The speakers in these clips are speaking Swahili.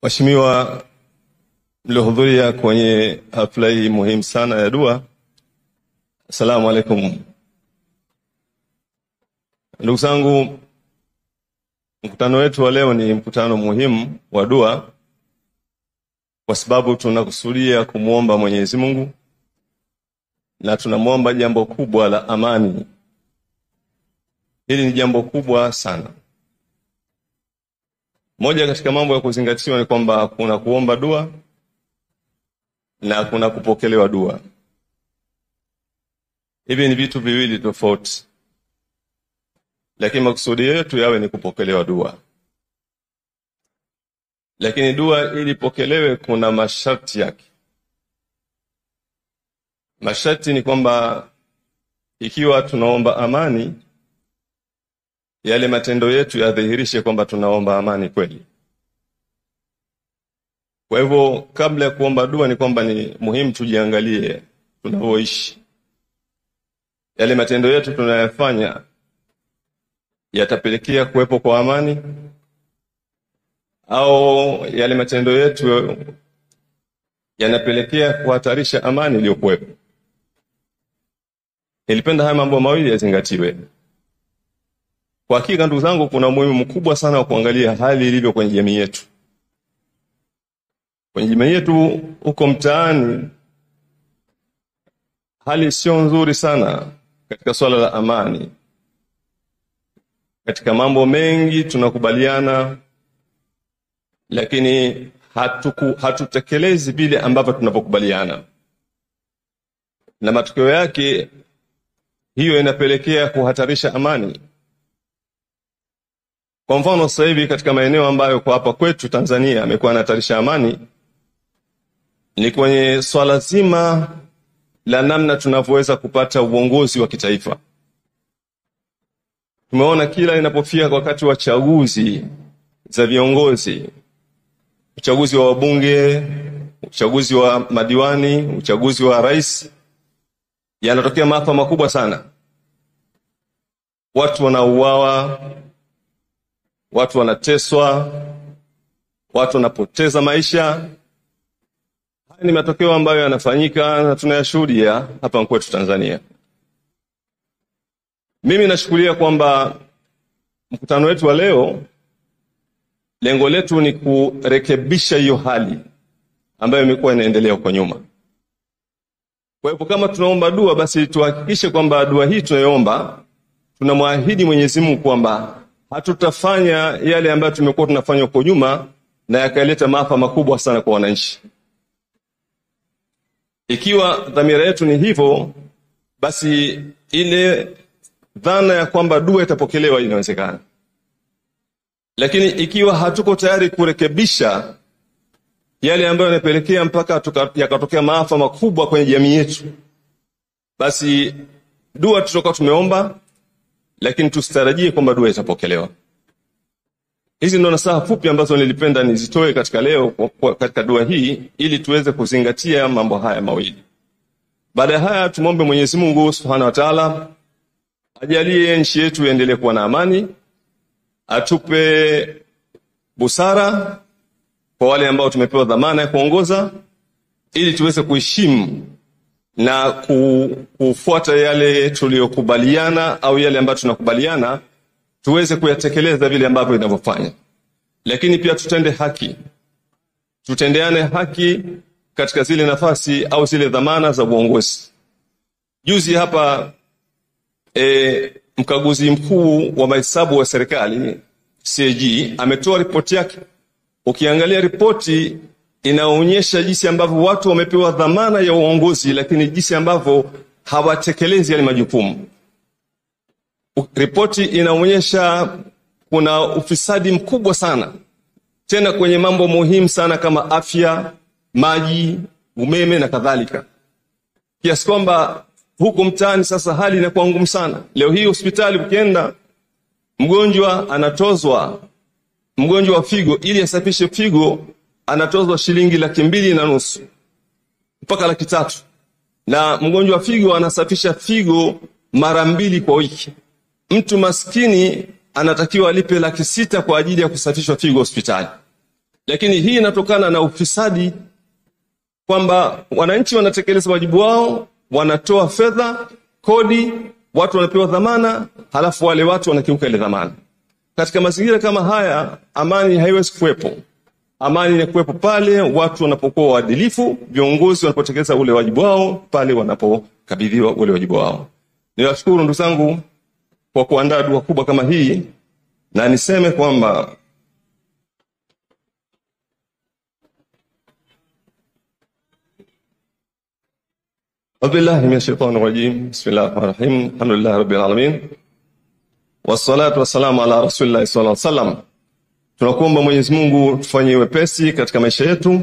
Waheshimiwa mliohudhuria kwenye hafla hii muhimu sana ya dua, Assalamu alaikum. Ndugu zangu, mkutano wetu wa leo ni mkutano muhimu wa dua kwa sababu tunakusudia kumuomba Mwenyezi Mungu na tunamuomba jambo kubwa la amani. Hili ni jambo kubwa sana. Moja katika mambo ya kuzingatiwa ni kwamba kuna kuomba dua na kuna kupokelewa dua. Hivi ni vitu viwili tofauti, lakini maksudi yetu yawe ni kupokelewa dua. Lakini dua ili ipokelewe kuna masharti yake. Masharti ni kwamba ikiwa tunaomba amani, yale matendo yetu yadhihirishe kwamba tunaomba amani kweli. Kwa hivyo kabla ya kuomba dua ni kwamba ni muhimu tujiangalie tunavyoishi. Yale matendo yetu tunayofanya yatapelekea kuwepo kwa amani, au yale matendo yetu yanapelekea kuhatarisha amani iliyokuwepo. Nilipenda haya mambo mawili yazingatiwe. Kwa hakika ndugu zangu, kuna umuhimu mkubwa sana wa kuangalia hali ilivyo kwenye jamii yetu. Kwenye jamii yetu huko mtaani, hali sio nzuri sana katika swala la amani. Katika mambo mengi tunakubaliana, lakini hatutekelezi vile ambavyo tunapokubaliana. Na matokeo yake hiyo inapelekea kuhatarisha amani. Kwa mfano sasa hivi katika maeneo ambayo kwa hapa kwetu Tanzania amekuwa yanahatarisha amani ni kwenye swala zima la namna tunavyoweza kupata uongozi wa kitaifa. Tumeona kila inapofika wakati wa chaguzi za viongozi, uchaguzi wa wabunge, uchaguzi wa madiwani, uchaguzi wa rais, yanatokea maafa makubwa sana. Watu wanauawa, watu wanateswa, watu wanapoteza maisha. Haya ni matokeo ambayo yanafanyika na tunayashuhudia hapa kwetu Tanzania. Mimi nashukulia kwamba mkutano wetu wa leo, lengo letu ni kurekebisha hiyo hali ambayo imekuwa inaendelea huko nyuma. Kwa hivyo kama tunaomba dua, basi tuhakikishe kwamba dua hii tunayoomba tunamwahidi Mwenyezi Mungu kwamba hatutafanya yale ambayo tumekuwa tunafanya huko nyuma na yakaleta maafa makubwa sana kwa wananchi. Ikiwa dhamira yetu ni hivyo, basi ile dhana ya kwamba dua itapokelewa inawezekana. Lakini ikiwa hatuko tayari kurekebisha yale ambayo yanapelekea mpaka yakatokea maafa makubwa kwenye jamii yetu, basi dua tutakuwa tumeomba, lakini tusitarajie kwamba dua itapokelewa. Hizi ndo nasaha fupi ambazo nilipenda nizitoe katika leo katika dua hii ili tuweze kuzingatia mambo haya mawili. Baada ya haya tumombe Mwenyezi Mungu Subhanahu wa Ta'ala ajalie nchi yetu iendelee kuwa na amani, atupe busara kwa wale ambao tumepewa dhamana ya kuongoza, ili tuweze kuheshimu na kufuata yale tuliyokubaliana au yale ambayo tunakubaliana tuweze kuyatekeleza vile ambavyo inavyofanya. Lakini pia tutende haki. Tutendeane haki katika zile nafasi au zile dhamana za uongozi. Juzi hapa mkaguzi mkuu wa mahesabu wa serikali CAG ametoa ripoti yake. Ukiangalia ripoti inaonyesha jinsi ambavyo watu wamepewa dhamana ya uongozi, lakini jinsi ambavyo hawatekelezi yale majukumu. Ripoti inaonyesha kuna ufisadi mkubwa sana, tena kwenye mambo muhimu sana kama afya, maji, umeme na kadhalika. Kiasi kwamba huko mtaani sasa hali inakuwa ngumu sana. Leo hii hospitali ukienda, mgonjwa anatozwa, mgonjwa wa figo ili asafishe figo anatozwa shilingi 250,000 mpaka 300,000. Na mgonjwa wa figo anasafisha figo mara 2 kwa wiki. Mtu maskini anatakiwa alipe 600,000 kwa ajili ya kusafishwa figo hospitali. Lakini hii inatokana na ufisadi, kwamba wananchi wanatekeleza wajibu wao, wanatoa fedha, kodi, watu wanapewa dhamana, halafu wale watu wanakiuka ile dhamana. Katika mazingira kama haya, amani haiwezi kuwepo. Amani ni kuwepo pale watu wanapokuwa waadilifu, viongozi wanapotekeleza ule wajibu wao, pale wanapokabidhiwa ule wajibu wao. Niwashukuru ndugu zangu kwa kuandaa dua kubwa kama hii, na niseme kwamba Billahi minashaitanir rajim. Bismillahirrahmanirrahim. Alhamdulillahi rabbil alamin. Wassalatu wassalamu ala rasulillahi sallallahu alaihi wasallam. Tunakuomba Mwenyezi Mungu tufanyie wepesi katika maisha yetu.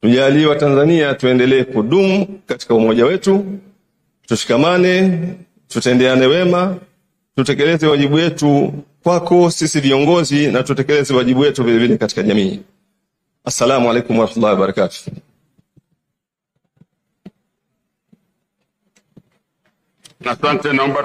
Tujalie wa Tanzania tuendelee kudumu katika umoja wetu. Tushikamane, tutendeane wema, tutekeleze wajibu wetu kwako sisi viongozi, na tutekeleze wajibu wetu vile vile katika jamii. Assalamu alaikum warahmatullahi wabarakatuh. Asante, naomba